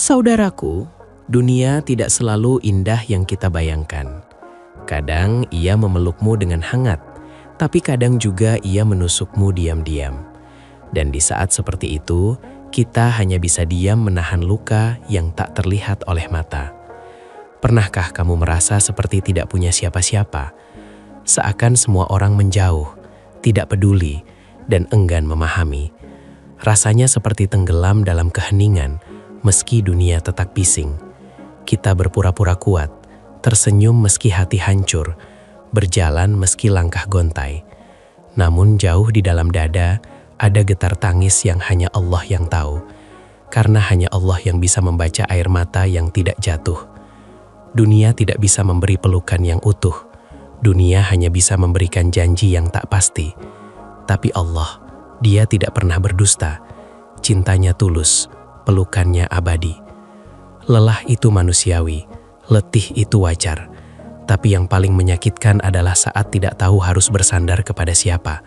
Saudaraku, dunia tidak selalu indah yang kita bayangkan. Kadang ia memelukmu dengan hangat, tapi kadang juga ia menusukmu diam-diam. Dan di saat seperti itu, kita hanya bisa diam menahan luka yang tak terlihat oleh mata. Pernahkah kamu merasa seperti tidak punya siapa-siapa? Seakan semua orang menjauh, tidak peduli, dan enggan memahami. Rasanya seperti tenggelam dalam keheningan, meski dunia tetap bising. Kita berpura-pura kuat, tersenyum meski hati hancur, berjalan meski langkah gontai. Namun jauh di dalam dada, ada getar tangis yang hanya Allah yang tahu. Karena hanya Allah yang bisa membaca air mata yang tidak jatuh. Dunia tidak bisa memberi pelukan yang utuh. Dunia hanya bisa memberikan janji yang tak pasti. Tapi Allah, Dia tidak pernah berdusta. Cintanya tulus, pelukannya abadi. Lelah itu manusiawi, letih itu wajar. Tapi yang paling menyakitkan adalah saat tidak tahu harus bersandar kepada siapa.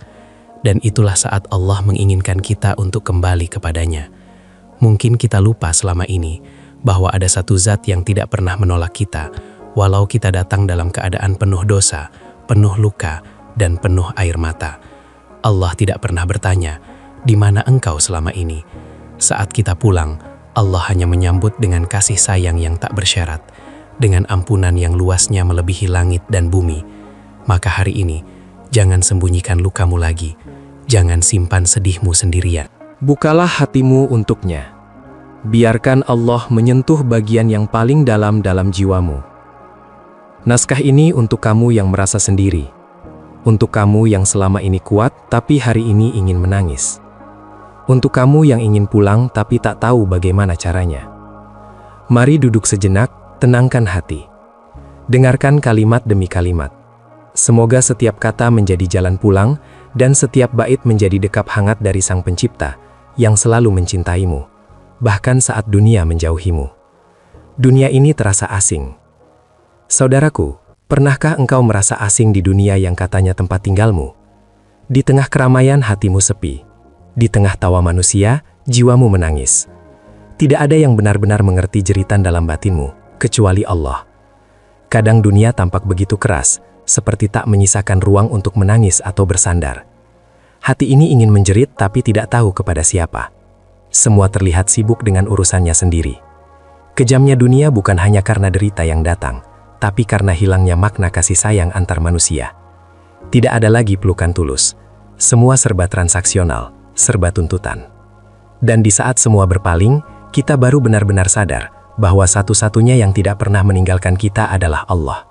Dan itulah saat Allah menginginkan kita untuk kembali kepadanya. Mungkin kita lupa selama ini bahwa ada satu zat yang tidak pernah menolak kita, walau kita datang dalam keadaan penuh dosa, penuh luka, dan penuh air mata. Allah tidak pernah bertanya, "Di mana engkau selama ini?" Saat kita pulang, Allah hanya menyambut dengan kasih sayang yang tak bersyarat, dengan ampunan yang luasnya melebihi langit dan bumi. Maka hari ini, jangan sembunyikan lukamu lagi, jangan simpan sedihmu sendirian. Bukalah hatimu untuknya. Biarkan Allah menyentuh bagian yang paling dalam jiwamu. Naskah ini untuk kamu yang merasa sendiri. Untuk kamu yang selama ini kuat tapi hari ini ingin menangis. Untuk kamu yang ingin pulang tapi tak tahu bagaimana caranya. Mari duduk sejenak, tenangkan hati. Dengarkan kalimat demi kalimat. Semoga setiap kata menjadi jalan pulang dan setiap bait menjadi dekap hangat dari Sang Pencipta yang selalu mencintaimu. Bahkan saat dunia menjauhimu. Dunia ini terasa asing. Saudaraku, pernahkah engkau merasa asing di dunia yang katanya tempat tinggalmu? Di tengah keramaian hatimu sepi. Di tengah tawa manusia, jiwamu menangis. Tidak ada yang benar-benar mengerti jeritan dalam batinmu, kecuali Allah. Kadang dunia tampak begitu keras, seperti tak menyisakan ruang untuk menangis atau bersandar. Hati ini ingin menjerit tapi tidak tahu kepada siapa. Semua terlihat sibuk dengan urusannya sendiri. Kejamnya dunia bukan hanya karena derita yang datang, tapi karena hilangnya makna kasih sayang antar manusia. Tidak ada lagi pelukan tulus. Semua serba transaksional, serba tuntutan. Dan di saat semua berpaling, kita baru benar-benar sadar bahwa satu-satunya yang tidak pernah meninggalkan kita adalah Allah.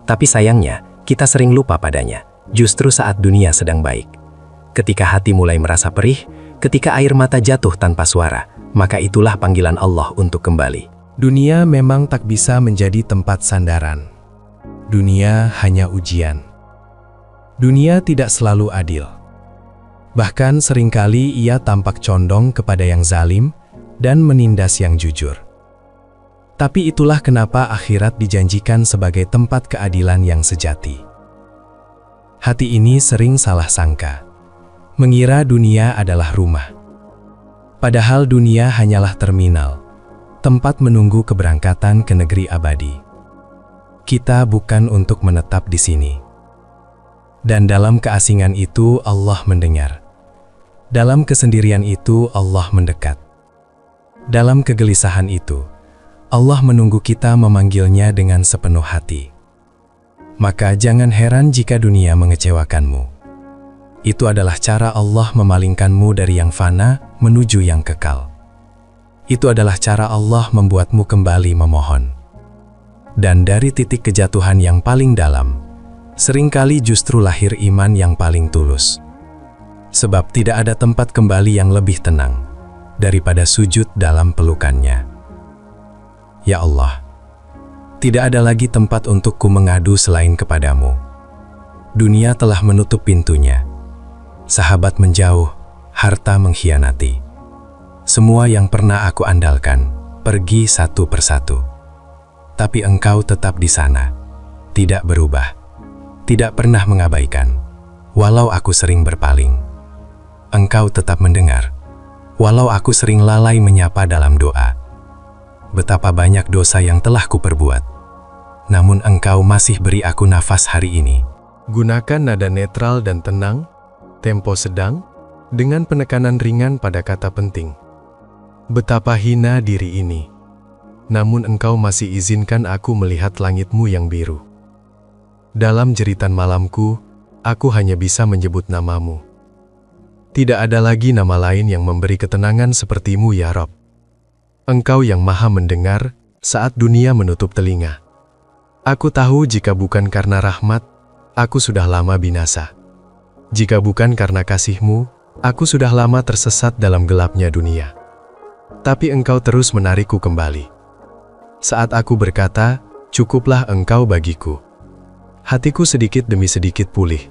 Tapi sayangnya, kita sering lupa padanya, justru saat dunia sedang baik. Ketika hati mulai merasa perih, ketika air mata jatuh tanpa suara, maka itulah panggilan Allah untuk kembali. Dunia memang tak bisa menjadi tempat sandaran. Dunia hanya ujian. Dunia tidak selalu adil. Bahkan seringkali ia tampak condong kepada yang zalim dan menindas yang jujur. Tapi itulah kenapa akhirat dijanjikan sebagai tempat keadilan yang sejati. Hati ini sering salah sangka. Mengira dunia adalah rumah. Padahal dunia hanyalah terminal, tempat menunggu keberangkatan ke negeri abadi. Kita bukan untuk menetap di sini. Dan dalam keasingan itu Allah mendengar. Dalam kesendirian itu Allah mendekat. Dalam kegelisahan itu, Allah menunggu kita memanggilnya dengan sepenuh hati. Maka jangan heran jika dunia mengecewakanmu. Itu adalah cara Allah memalingkanmu dari yang fana menuju yang kekal. Itu adalah cara Allah membuatmu kembali memohon. Dan dari titik kejatuhan yang paling dalam, seringkali justru lahir iman yang paling tulus. Sebab tidak ada tempat kembali yang lebih tenang daripada sujud dalam pelukannya. Ya Allah, tidak ada lagi tempat untukku mengadu selain kepadamu. Dunia telah menutup pintunya. Sahabat menjauh, harta mengkhianati. Semua yang pernah aku andalkan, pergi satu persatu. Tapi engkau tetap di sana, tidak berubah, tidak pernah mengabaikan. Walau aku sering berpaling, engkau tetap mendengar. Walau aku sering lalai menyapa dalam doa, betapa banyak dosa yang telah kuperbuat. Namun Engkau masih beri aku nafas hari ini. Gunakan nada netral dan tenang, tempo sedang, dengan penekanan ringan pada kata penting. Betapa hina diri ini. Namun Engkau masih izinkan aku melihat langit-Mu yang biru. Dalam jeritan malamku, aku hanya bisa menyebut nama-Mu. Tidak ada lagi nama lain yang memberi ketenangan seperti-Mu, ya Rob. Engkau yang maha mendengar saat dunia menutup telinga. Aku tahu jika bukan karena rahmat, aku sudah lama binasa. Jika bukan karena kasih-Mu, aku sudah lama tersesat dalam gelapnya dunia. Tapi Engkau terus menarikku kembali. Saat aku berkata, cukuplah Engkau bagiku. Hatiku sedikit demi sedikit pulih.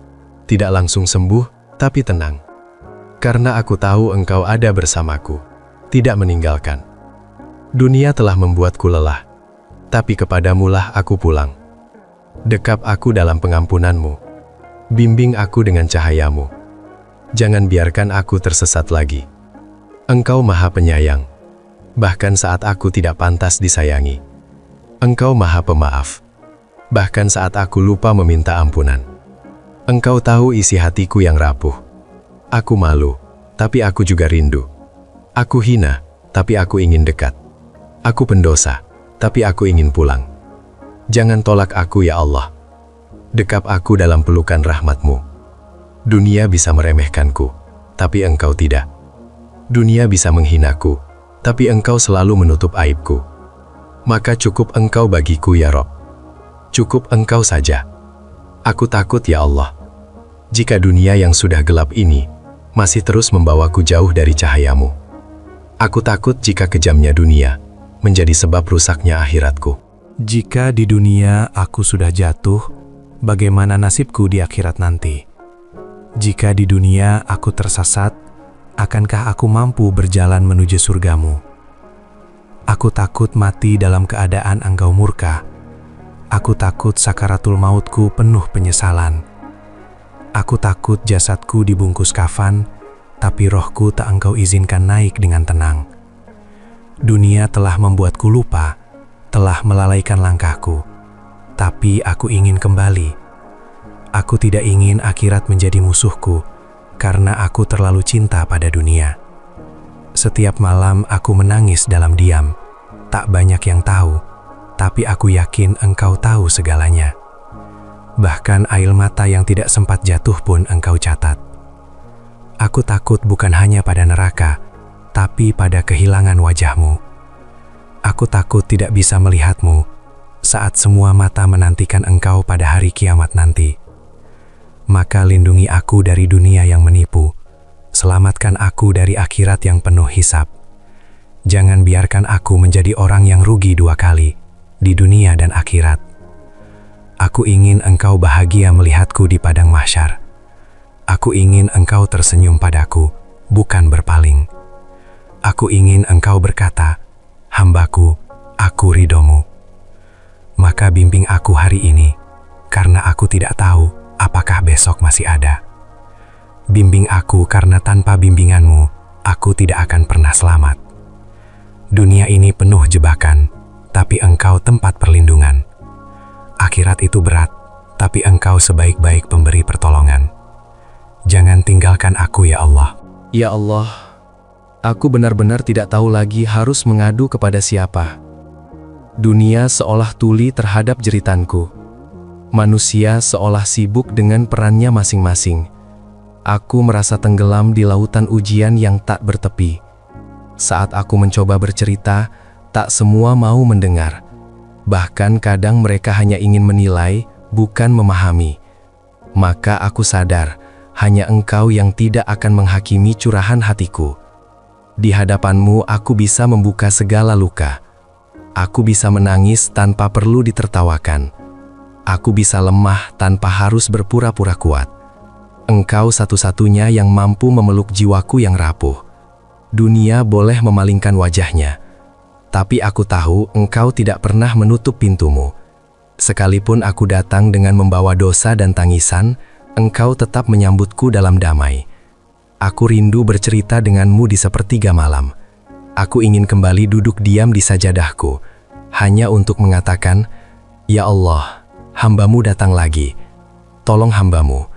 Tidak langsung sembuh, tapi tenang. Karena aku tahu Engkau ada bersamaku, tidak meninggalkan. Dunia telah membuatku lelah, tapi kepadamu-lah aku pulang. Dekap aku dalam pengampunan-Mu. Bimbing aku dengan cahaya-Mu. Jangan biarkan aku tersesat lagi. Engkau maha penyayang, bahkan saat aku tidak pantas disayangi. Engkau maha pemaaf, bahkan saat aku lupa meminta ampunan. Engkau tahu isi hatiku yang rapuh. Aku malu, tapi aku juga rindu. Aku hina, tapi aku ingin dekat. Aku pendosa, tapi aku ingin pulang. Jangan tolak aku, ya Allah. Dekap aku dalam pelukan rahmat-Mu. Dunia bisa meremehkanku, tapi Engkau tidak. Dunia bisa menghinaku, tapi Engkau selalu menutup aibku. Maka cukup Engkau bagiku, ya Rob. Cukup Engkau saja. Aku takut, ya Allah. Jika dunia yang sudah gelap ini masih terus membawaku jauh dari cahaya-Mu. Aku takut jika kejamnya dunia menjadi sebab rusaknya akhiratku. Jika di dunia aku sudah jatuh, bagaimana nasibku di akhirat nanti? Jika di dunia aku tersesat, akankah aku mampu berjalan menuju surga-Mu? Aku takut mati dalam keadaan Engkau murka. Aku takut sakaratul mautku penuh penyesalan. Aku takut jasadku dibungkus kafan, tapi rohku tak Engkau izinkan naik dengan tenang. Dunia telah membuatku lupa, telah melalaikan langkahku, tapi aku ingin kembali. Aku tidak ingin akhirat menjadi musuhku, karena aku terlalu cinta pada dunia. Setiap malam aku menangis dalam diam, tak banyak yang tahu, tapi aku yakin Engkau tahu segalanya. Bahkan air mata yang tidak sempat jatuh pun Engkau catat. Aku takut bukan hanya pada neraka, tapi pada kehilangan wajah-Mu. Aku takut tidak bisa melihat-Mu saat semua mata menantikan Engkau pada hari kiamat nanti. Maka lindungi aku dari dunia yang menipu. Selamatkan aku dari akhirat yang penuh hisab. Jangan biarkan aku menjadi orang yang rugi dua kali, di dunia dan akhirat. Aku ingin Engkau bahagia melihatku di padang mahsyar. Aku ingin Engkau tersenyum padaku, bukan berpaling. Aku ingin Engkau berkata, "Hambaku, aku ridho-Mu." Maka bimbing aku hari ini, karena aku tidak tahu apakah besok masih ada. Bimbing aku karena tanpa bimbingan-Mu, aku tidak akan pernah selamat. Dunia ini penuh jebakan, tapi Engkau tempat perlindungan. Akhirat itu berat, tapi Engkau sebaik-baik pemberi pertolongan. Jangan tinggalkan aku, ya Allah. Ya Allah, aku benar-benar tidak tahu lagi harus mengadu kepada siapa. Dunia seolah tuli terhadap jeritanku. Manusia seolah sibuk dengan perannya masing-masing. Aku merasa tenggelam di lautan ujian yang tak bertepi. Saat aku mencoba bercerita, tak semua mau mendengar. Bahkan kadang mereka hanya ingin menilai, bukan memahami. Maka aku sadar, hanya Engkau yang tidak akan menghakimi curahan hatiku. Di hadapan-Mu aku bisa membuka segala luka. Aku bisa menangis tanpa perlu ditertawakan. Aku bisa lemah tanpa harus berpura-pura kuat. Engkau satu-satunya yang mampu memeluk jiwaku yang rapuh. Dunia boleh memalingkan wajahnya, tapi aku tahu Engkau tidak pernah menutup pintu-Mu. Sekalipun aku datang dengan membawa dosa dan tangisan, Engkau tetap menyambutku dalam damai. Aku rindu bercerita denganmu di sepertiga malam. Aku ingin kembali duduk diam di sajadahku, hanya untuk mengatakan, "Ya Allah, hamba-Mu datang lagi. Tolong hamba-Mu."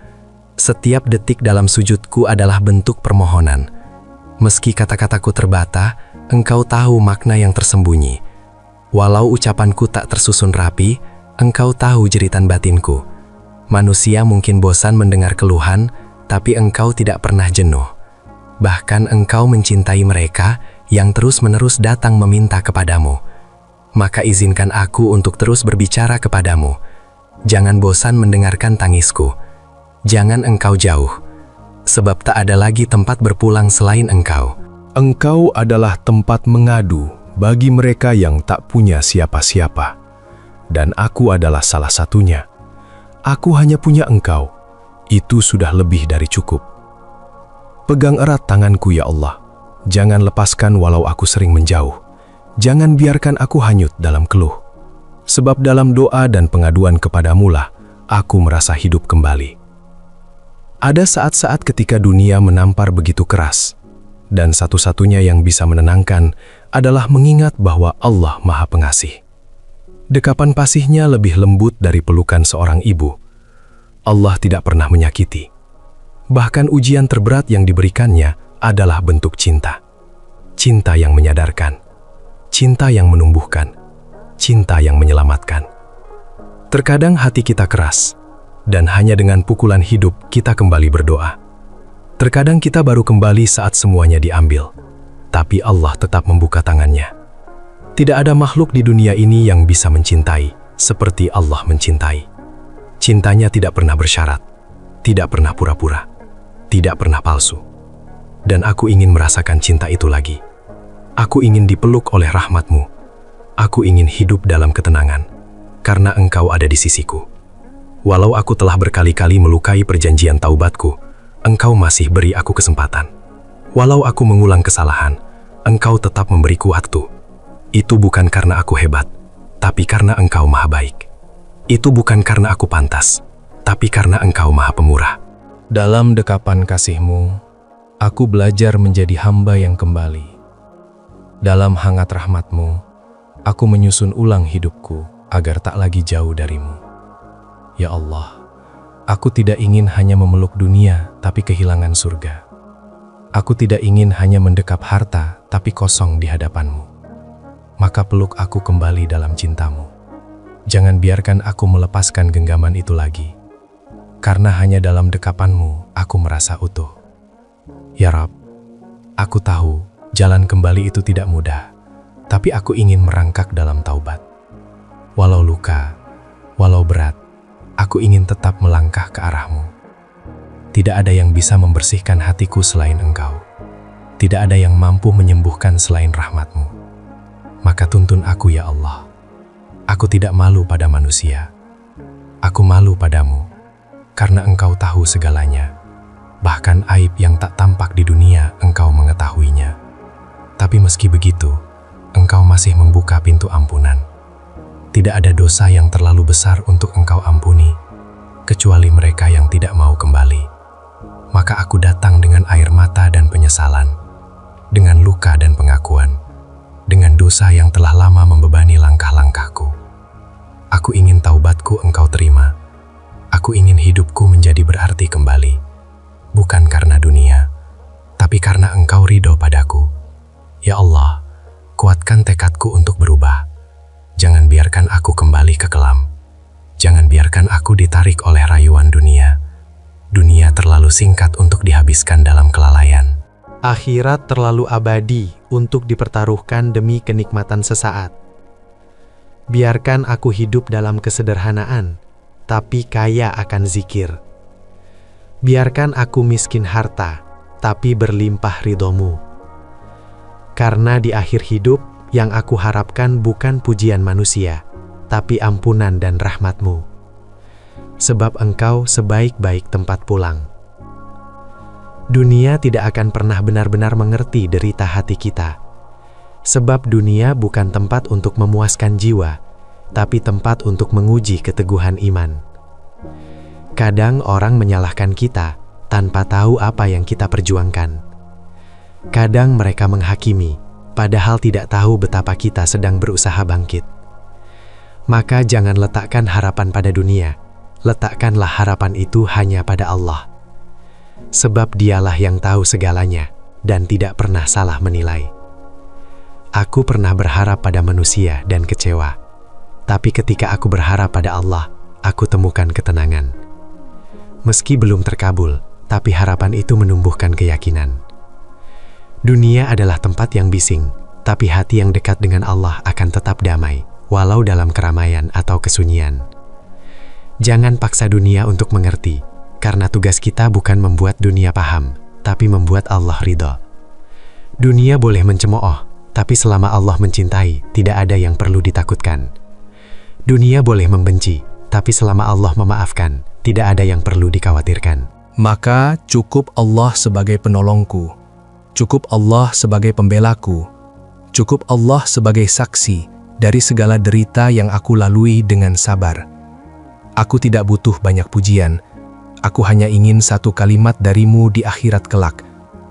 Setiap detik dalam sujudku adalah bentuk permohonan. Meski kata-kataku terbata, Engkau tahu makna yang tersembunyi. Walau ucapanku tak tersusun rapi, Engkau tahu jeritan batinku. Manusia mungkin bosan mendengar keluhan, tapi Engkau tidak pernah jenuh. Bahkan Engkau mencintai mereka yang terus-menerus datang meminta kepadamu. Maka izinkan aku untuk terus berbicara kepadamu. Jangan bosan mendengarkan tangisku. Jangan Engkau jauh, sebab tak ada lagi tempat berpulang selain Engkau. Engkau adalah tempat mengadu bagi mereka yang tak punya siapa-siapa. Dan aku adalah salah satunya. Aku hanya punya Engkau. Itu sudah lebih dari cukup. Pegang erat tanganku ya Allah. Jangan lepaskan walau aku sering menjauh. Jangan biarkan aku hanyut dalam keluh. Sebab dalam doa dan pengaduan kepadamu lah, aku merasa hidup kembali. Ada saat-saat ketika dunia menampar begitu keras, dan satu-satunya yang bisa menenangkan adalah mengingat bahwa Allah Maha Pengasih. Dekapan pasihnya lebih lembut dari pelukan seorang ibu. Allah tidak pernah menyakiti. Bahkan ujian terberat yang diberikannya adalah bentuk cinta. Cinta yang menyadarkan, cinta yang menumbuhkan, cinta yang menyelamatkan. Terkadang hati kita keras, dan hanya dengan pukulan hidup kita kembali berdoa. Terkadang kita baru kembali saat semuanya diambil, tapi Allah tetap membuka tangannya. Tidak ada makhluk di dunia ini yang bisa mencintai seperti Allah mencintai. Cintanya tidak pernah bersyarat, tidak pernah pura-pura, tidak pernah palsu. Dan aku ingin merasakan cinta itu lagi. Aku ingin dipeluk oleh rahmat-Mu. Aku ingin hidup dalam ketenangan, karena Engkau ada di sisiku. Walau aku telah berkali-kali melukai perjanjian taubatku, Engkau masih beri aku kesempatan. Walau aku mengulang kesalahan, Engkau tetap memberiku waktu. Itu bukan karena aku hebat, tapi karena Engkau Maha Baik. Itu bukan karena aku pantas, tapi karena Engkau Maha Pemurah. Dalam dekapan kasih-Mu, aku belajar menjadi hamba yang kembali. Dalam hangat rahmat-Mu, aku menyusun ulang hidupku agar tak lagi jauh dari-Mu. Ya Allah, aku tidak ingin hanya memeluk dunia tapi kehilangan surga. Aku tidak ingin hanya mendekap harta tapi kosong di hadapan-Mu. Maka peluk aku kembali dalam cinta-Mu. Jangan biarkan aku melepaskan genggaman itu lagi. Karena hanya dalam dekapan-Mu aku merasa utuh. Ya Rab, aku tahu jalan kembali itu tidak mudah, tapi aku ingin merangkak dalam taubat. Walau luka, walau berat, aku ingin tetap melangkah ke arah-Mu. Tidak ada yang bisa membersihkan hatiku selain Engkau. Tidak ada yang mampu menyembuhkan selain rahmat-Mu. Maka tuntun aku ya Allah. Aku tidak malu pada manusia. Aku malu padamu, karena Engkau tahu segalanya. Bahkan aib yang tak tampak di dunia, Engkau mengetahuinya. Tapi meski begitu, Engkau masih membuka pintu ampunan. Tidak ada dosa yang terlalu besar untuk Engkau ampuni, kecuali mereka yang tidak mau kembali. Maka aku datang dengan air mata dan penyesalan, dengan luka dan pengakuan, dengan dosa yang telah lama membebani langkah-langkahku. Aku ingin taubatku Engkau terima. Aku ingin hidupku menjadi berarti kembali. Bukan karena dunia, tapi karena Engkau ridho padaku. Ya Allah, kuatkan tekadku untuk berubah. Jangan biarkan aku kembali ke kelam. Jangan biarkan aku ditarik oleh rayuan dunia. Dunia terlalu singkat untuk dihabiskan dalam kelalaian. Akhirat terlalu abadi untuk dipertaruhkan demi kenikmatan sesaat. Biarkan aku hidup dalam kesederhanaan, tapi kaya akan zikir. Biarkan aku miskin harta, tapi berlimpah ridho-Mu. Karena di akhir hidup, yang aku harapkan bukan pujian manusia, tapi ampunan dan rahmat-Mu. Sebab Engkau sebaik-baik tempat pulang. Dunia tidak akan pernah benar-benar mengerti derita hati kita. Sebab dunia bukan tempat untuk memuaskan jiwa, tapi tempat untuk menguji keteguhan iman. Kadang orang menyalahkan kita tanpa tahu apa yang kita perjuangkan. Kadang mereka menghakimi padahal tidak tahu betapa kita sedang berusaha bangkit. Maka jangan letakkan harapan pada dunia, letakkanlah harapan itu hanya pada Allah. Sebab Dialah yang tahu segalanya dan tidak pernah salah menilai. Aku pernah berharap pada manusia dan kecewa, tapi ketika aku berharap pada Allah, aku temukan ketenangan. Meski belum terkabul, tapi harapan itu menumbuhkan keyakinan. Dunia adalah tempat yang bising, tapi hati yang dekat dengan Allah akan tetap damai, walau dalam keramaian atau kesunyian. Jangan paksa dunia untuk mengerti, karena tugas kita bukan membuat dunia paham, tapi membuat Allah ridho. Dunia boleh mencemooh, tapi selama Allah mencintai, tidak ada yang perlu ditakutkan. Dunia boleh membenci, tapi selama Allah memaafkan, tidak ada yang perlu dikhawatirkan. Maka cukup Allah sebagai penolongku, cukup Allah sebagai pembelaku, cukup Allah sebagai saksi dari segala derita yang aku lalui dengan sabar. Aku tidak butuh banyak pujian, aku hanya ingin satu kalimat darimu di akhirat kelak,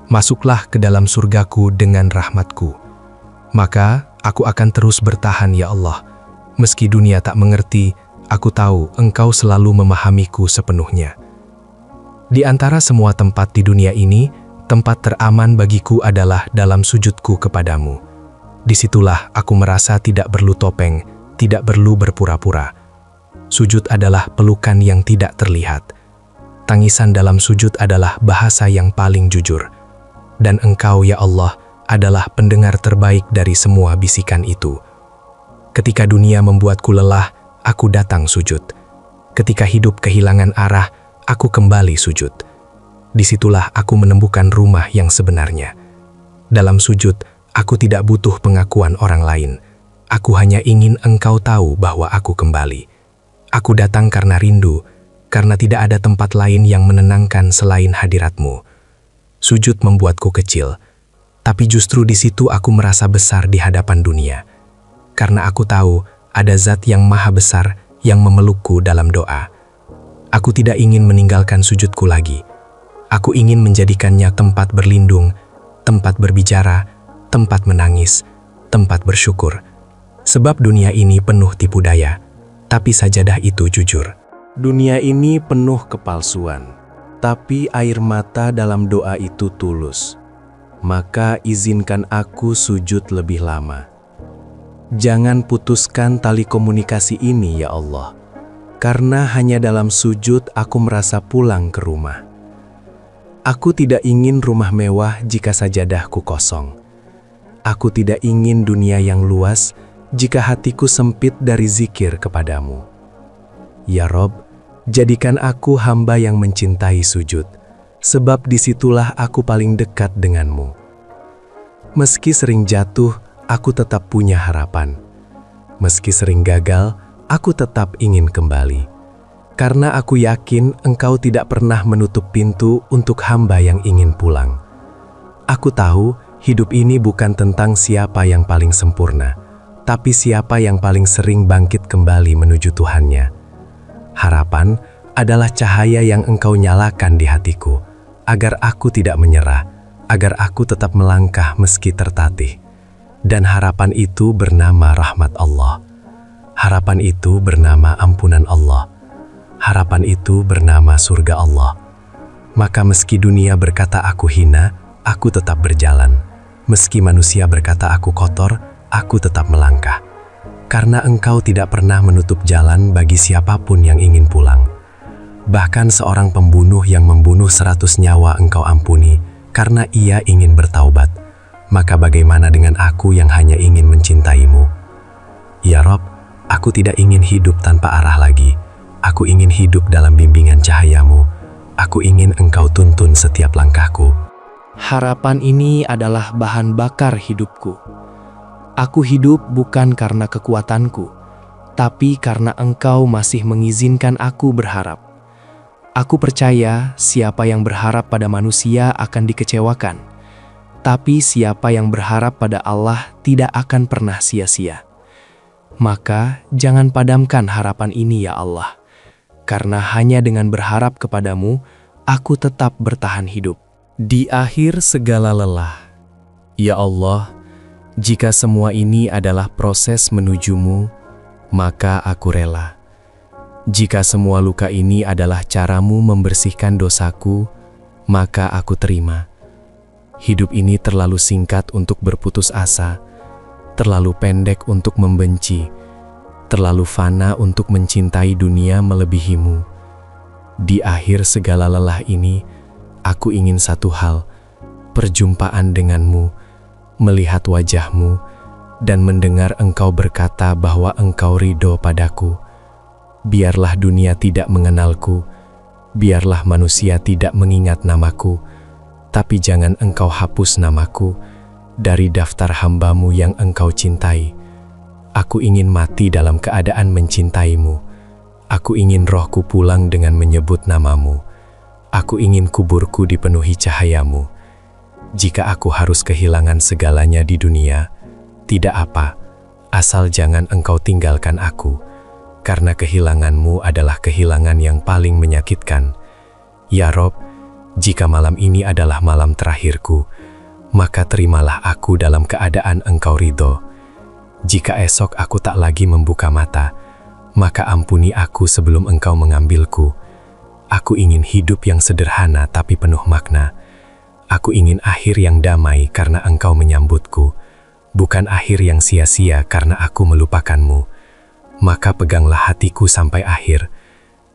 masuklah ke dalam surgaku dengan rahmatku. Maka aku akan terus bertahan ya Allah, meski dunia tak mengerti, aku tahu Engkau selalu memahamiku sepenuhnya. Di antara semua tempat di dunia ini, tempat teraman bagiku adalah dalam sujudku kepadamu. Disitulah aku merasa tidak perlu topeng, tidak perlu berpura-pura. Sujud adalah pelukan yang tidak terlihat. Tangisan dalam sujud adalah bahasa yang paling jujur. Dan Engkau ya Allah adalah pendengar terbaik dari semua bisikan itu. Ketika dunia membuatku lelah, aku datang sujud. Ketika hidup kehilangan arah, aku kembali sujud. Disitulah aku menemukan rumah yang sebenarnya. Dalam sujud, aku tidak butuh pengakuan orang lain. Aku hanya ingin Engkau tahu bahwa aku kembali. Aku datang karena rindu, karena tidak ada tempat lain yang menenangkan selain hadirat-Mu. Sujud membuatku kecil, tapi justru di situ aku merasa besar di hadapan dunia. Karena aku tahu ada Zat yang maha besar yang memelukku dalam doa. Aku tidak ingin meninggalkan sujudku lagi. Aku ingin menjadikannya tempat berlindung, tempat berbicara, tempat menangis, tempat bersyukur. Sebab dunia ini penuh tipu daya, tapi sajadah itu jujur. Dunia ini penuh kepalsuan, tapi air mata dalam doa itu tulus. Maka izinkan aku sujud lebih lama. Jangan putuskan tali komunikasi ini ya Allah, karena hanya dalam sujud aku merasa pulang ke rumah. Aku tidak ingin rumah mewah jika sajadahku kosong. Aku tidak ingin dunia yang luas jika hatiku sempit dari zikir kepadamu. Ya Rob, jadikan aku hamba yang mencintai sujud, sebab disitulah aku paling dekat denganmu. Meski sering jatuh, aku tetap punya harapan. Meski sering gagal, aku tetap ingin kembali. Karena aku yakin Engkau tidak pernah menutup pintu untuk hamba yang ingin pulang. Aku tahu hidup ini bukan tentang siapa yang paling sempurna, tapi siapa yang paling sering bangkit kembali menuju Tuhannya. Harapan adalah cahaya yang Engkau nyalakan di hatiku, agar aku tidak menyerah, agar aku tetap melangkah meski tertatih. Dan harapan itu bernama rahmat Allah. Harapan itu bernama ampunan Allah. Harapan itu bernama surga Allah. Maka meski dunia berkata aku hina, aku tetap berjalan. Meski manusia berkata aku kotor, aku tetap melangkah. Karena Engkau tidak pernah menutup jalan bagi siapapun yang ingin pulang. Bahkan seorang pembunuh yang membunuh 100 nyawa Engkau ampuni, karena ia ingin bertaubat. Maka bagaimana dengan aku yang hanya ingin mencintaimu? Ya Rob, aku tidak ingin hidup tanpa arah lagi. Aku ingin hidup dalam bimbingan cahayamu. Aku ingin Engkau tuntun setiap langkahku. Harapan ini adalah bahan bakar hidupku. Aku hidup bukan karena kekuatanku, tapi karena Engkau masih mengizinkan aku berharap. Aku percaya siapa yang berharap pada manusia akan dikecewakan, tapi siapa yang berharap pada Allah tidak akan pernah sia-sia. Maka jangan padamkan harapan ini ya Allah, karena hanya dengan berharap kepadamu, aku tetap bertahan hidup. Di akhir segala lelah, ya Allah, Jika semua ini adalah proses menujumu, maka aku rela. Jika semua luka ini adalah caramu membersihkan dosaku, maka aku terima. Hidup ini terlalu singkat untuk berputus asa, terlalu pendek untuk membenci, terlalu fana untuk mencintai dunia melebihimu. Di akhir segala lelah ini, aku ingin satu hal, perjumpaan denganmu, melihat wajahmu, dan mendengar engkau berkata bahwa engkau ridho padaku. Biarlah dunia tidak mengenalku, biarlah manusia tidak mengingat namaku, tapi jangan engkau hapus namaku dari daftar hambamu yang engkau cintai. Aku ingin mati dalam keadaan mencintaimu. Aku ingin rohku pulang dengan menyebut namamu. Aku ingin kuburku dipenuhi cahayamu. Jika aku harus kehilangan segalanya di dunia, tidak apa, asal jangan engkau tinggalkan aku, karena kehilanganmu adalah kehilangan yang paling menyakitkan. Ya Rob, jika malam ini adalah malam terakhirku, maka terimalah aku dalam keadaan engkau ridho. Jika esok aku tak lagi membuka mata, maka ampuni aku sebelum engkau mengambilku. Aku ingin hidup yang sederhana tapi penuh makna. Aku ingin akhir yang damai karena engkau menyambutku, bukan akhir yang sia-sia karena aku melupakanmu. Maka peganglah hatiku sampai akhir.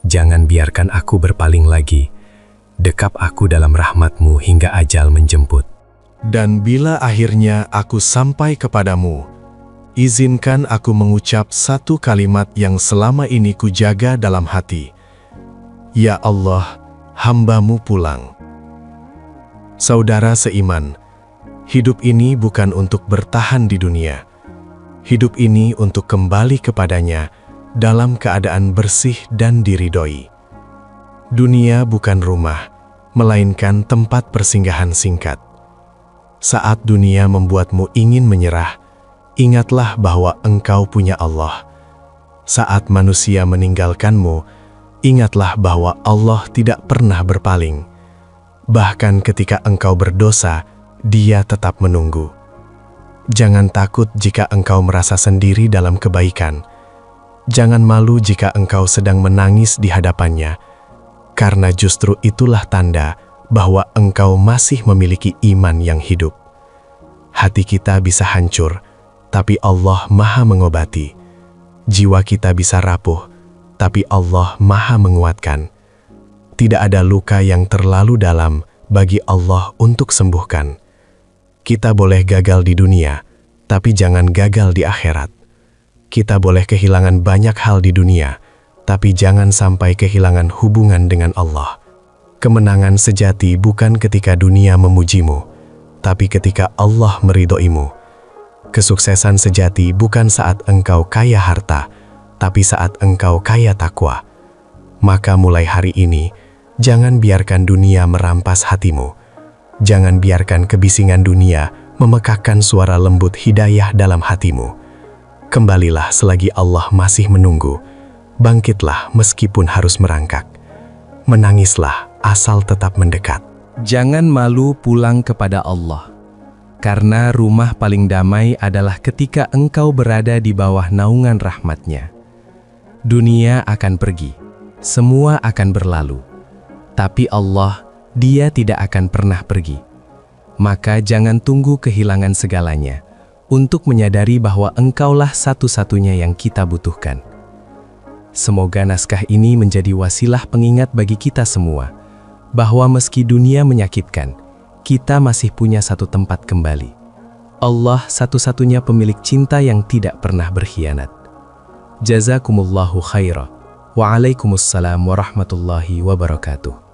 Jangan biarkan aku berpaling lagi. Dekap aku dalam rahmatmu hingga ajal menjemput. Dan bila akhirnya aku sampai kepadamu, izinkan aku mengucap satu kalimat yang selama ini kujaga dalam hati. Ya Allah, hamba-Mu pulang. Saudara seiman, hidup ini bukan untuk bertahan di dunia. Hidup ini untuk kembali kepadanya dalam keadaan bersih dan diridhoi. Dunia bukan rumah, melainkan tempat persinggahan singkat. Saat dunia membuatmu ingin menyerah, ingatlah bahwa engkau punya Allah. Saat manusia meninggalkanmu, ingatlah bahwa Allah tidak pernah berpaling. Bahkan ketika engkau berdosa, Dia tetap menunggu. Jangan takut jika engkau merasa sendiri dalam kebaikan. Jangan malu jika engkau sedang menangis di hadapannya, karena justru itulah tanda bahwa engkau masih memiliki iman yang hidup. Hati kita bisa hancur, tapi Allah Maha mengobati. Jiwa kita bisa rapuh, tapi Allah Maha menguatkan. Tidak ada luka yang terlalu dalam bagi Allah untuk sembuhkan. Kita boleh gagal di dunia, tapi jangan gagal di akhirat. Kita boleh kehilangan banyak hal di dunia, tapi jangan sampai kehilangan hubungan dengan Allah. Kemenangan sejati bukan ketika dunia memujimu, tapi ketika Allah meridhoimu. Kesuksesan sejati bukan saat engkau kaya harta, tapi saat engkau kaya takwa. Maka mulai hari ini, jangan biarkan dunia merampas hatimu. Jangan biarkan kebisingan dunia memekakkan suara lembut hidayah dalam hatimu. Kembalilah selagi Allah masih menunggu. Bangkitlah meskipun harus merangkak. Menangislah asal tetap mendekat. Jangan malu pulang kepada Allah, karena rumah paling damai adalah ketika engkau berada di bawah naungan rahmat-Nya. Dunia akan pergi, semua akan berlalu, tapi Allah, Dia tidak akan pernah pergi. Maka jangan tunggu kehilangan segalanya untuk menyadari bahwa engkaulah satu-satunya yang kita butuhkan. Semoga naskah ini menjadi wasilah pengingat bagi kita semua, bahwa meski dunia menyakitkan, kita masih punya satu tempat kembali. Allah satu-satunya pemilik cinta yang tidak pernah berkhianat. Jazakumullahu khaira. Waalaikumsalam warahmatullahi wabarakatuh.